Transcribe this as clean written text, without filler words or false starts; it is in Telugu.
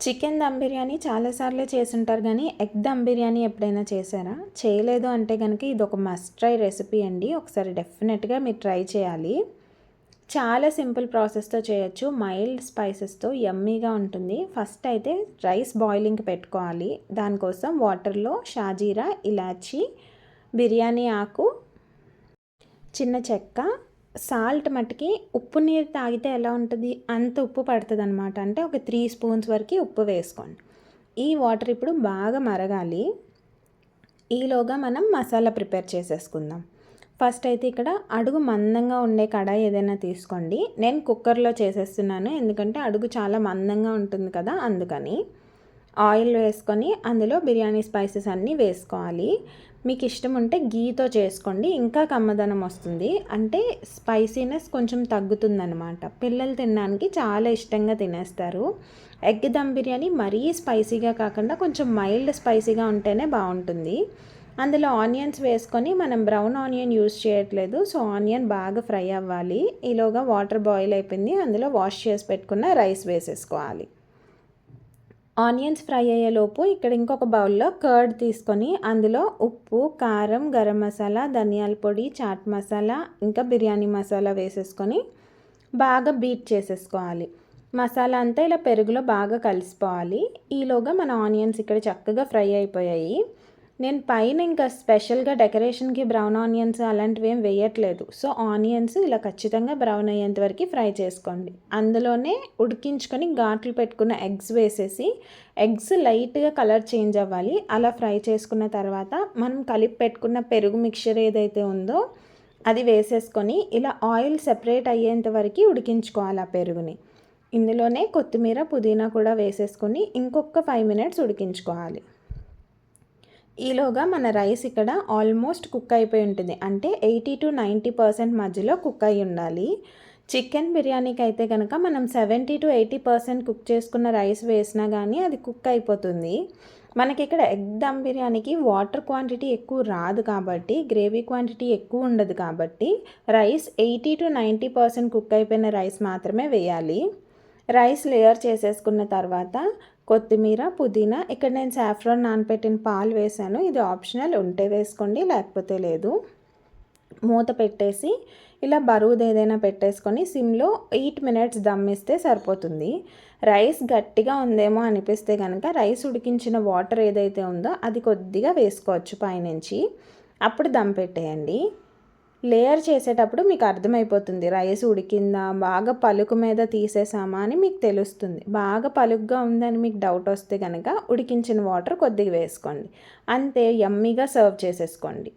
చికెన్ దమ్ బిర్యానీ చాలాసార్లు చేసుంటారు కానీ ఎగ్ దమ్ బిర్యానీ ఎప్పుడైనా చేశారా? చేయలేదు అంటే కనుక ఇది ఒక మస్ట్ ట్రై రెసిపీ అండి. ఒకసారి డెఫినెట్గా మీరు ట్రై చేయాలి. చాలా సింపుల్ ప్రాసెస్తో చేయొచ్చు. మైల్డ్ స్పైసెస్తో యమ్మీగా ఉంటుంది. ఫస్ట్ అయితే రైస్ బాయిలింగ్కి పెట్టుకోవాలి. దానికోసం వాటర్లో షాజీరా, ఇలాచీ, బిర్యానీ ఆకు, చిన్న చెక్క, సాల్ట్ మట్టుకి ఉప్పు నీరు తాగితే ఎలా ఉంటుంది అంత ఉప్పు పడుతుంది అనమాట. అంటే ఒక 3 స్పూన్స్ వరకు ఉప్పు వేసుకోండి. ఈ వాటర్ ఇప్పుడు బాగా మరగాలి. ఈలోగా మనం మసాలా ప్రిపేర్ చేసేసుకుందాం. ఫస్ట్ అయితే ఇక్కడ అడుగు మందంగా ఉండే కడాయి ఏదైనా తీసుకోండి. నేను కుక్కర్లో చేసేస్తున్నాను, ఎందుకంటే అడుగు చాలా మందంగా ఉంటుంది కదా, అందుకని. ఆయిల్ వేసుకొని అందులో బిర్యానీ స్పైసెస్ అన్నీ వేసుకోవాలి. మీకు ఇష్టం ఉంటే గీతో చేసుకోండి, ఇంకా కమ్మదనం వస్తుంది. అంటే స్పైసీనెస్ కొంచెం తగ్గుతుందనమాట. పిల్లలు తినడానికి చాలా ఇష్టంగా తినేస్తారు. ఎగ్ దమ్ బిర్యానీ మరీ స్పైసీగా కాకుండా కొంచెం మైల్డ్ స్పైసీగా ఉంటేనే బాగుంటుంది. అందులో ఆనియన్స్ వేసుకొని, మనం బ్రౌన్ ఆనియన్ యూస్ చేయట్లేదు, సో ఆనియన్ బాగా ఫ్రై అవ్వాలి. ఈలోగా వాటర్ బాయిల్ అయిపోయింది. అందులో వాష్ చేసి పెట్టుకున్న రైస్ వేసేసుకోవాలి. ఆనియన్స్ ఫ్రై అయ్యేలోపు ఇక్కడ ఇంకొక బౌల్లో కర్డ్ తీసుకొని అందులో ఉప్పు, కారం, గరం మసాలా, ధనియాల పొడి, చాట్ మసాలా, ఇంకా బిర్యానీ మసాలా వేసేసుకొని బాగా బీట్ చేసేసుకోవాలి. మసాలా అంతా ఇలా పెరుగులో బాగా కలిసిపోవాలి. ఈలోగా మన ఆనియన్స్ ఇక్కడ చక్కగా ఫ్రై అయిపోయాయి. నేను పైన ఇంకా స్పెషల్గా డెకరేషన్కి బ్రౌన్ ఆనియన్స్ అలాంటివి ఏం వేయట్లేదు. సో ఆనియన్స్ ఇలా ఖచ్చితంగా బ్రౌన్ అయ్యేంత వరకు ఫ్రై చేసుకోండి. అందులోనే ఉడికించుకొని ఘాట్లు పెట్టుకున్న ఎగ్స్ వేసేసి, ఎగ్స్ లైట్గా కలర్ చేంజ్ అవ్వాలి. అలా ఫ్రై చేసుకున్న తర్వాత మనం కలిపి పెట్టుకున్న పెరుగు మిక్చర్ ఏదైతే ఉందో అది వేసేసుకొని ఇలా ఆయిల్ సెపరేట్ అయ్యేంత వరకు ఉడికించుకోవాలి ఆ పెరుగుని. ఇందులోనే కొత్తిమీర, పుదీనా కూడా వేసేసుకొని ఇంకొక 5 మినిట్స్ ఉడికించుకోవాలి. ఈలోగా మన రైస్ ఇక్కడ ఆల్మోస్ట్ కుక్ అయిపోయి ఉంటుంది. అంటే 80 to 90% మధ్యలో కుక్ అయి ఉండాలి. చికెన్ బిర్యానీకి అయితే కనుక మనం 70 to 80% కుక్ చేసుకున్న రైస్ వేసినా కానీ అది కుక్ అయిపోతుంది. మనకి ఇక్కడ ఎగ్ దమ్ బిర్యానీకి వాటర్ క్వాంటిటీ ఎక్కువ రాదు కాబట్టి, గ్రేవీ క్వాంటిటీ ఎక్కువ ఉండదు కాబట్టి రైస్ 80 to 90% కుక్ అయిపోయిన రైస్ మాత్రమే వేయాలి. రైస్ లేయర్ చేసేసుకున్న తర్వాత కొత్తిమీర, పుదీనా, ఇక్కడ నేను సాఫ్రాన్ నానపెట్టిన పాలు వేసాను. ఇది ఆప్షనల్, ఉంటే వేసుకోండి, లేకపోతే లేదు. మూత పెట్టేసి ఇలా బరువుది ఏదైనా పెట్టేసుకొని సిమ్లో 8 మినిట్స్ దమ్ ఇస్తే సరిపోతుంది. రైస్ గట్టిగా ఉందేమో అనిపిస్తే కనుక రైస్ ఉడికించిన వాటర్ ఏదైతే ఉందో అది కొద్దిగా వేసుకోవచ్చు పైనుంచి. అప్పుడు దమ్ పెట్టేయండి. లేయర్ చేసేటప్పుడు మీకు అర్థమైపోతుంది రైస్ ఉడికిందా, బాగా పలుకు మీద తీసేసామా అని మీకు తెలుస్తుంది. బాగా పలుగ్గా ఉందని మీకు డౌట్ వస్తే కనుక ఉడికించిన వాటర్ కొద్దిగా వేసుకోండి. అంతే, యమ్మీగా సర్వ్ చేసేసుకోండి.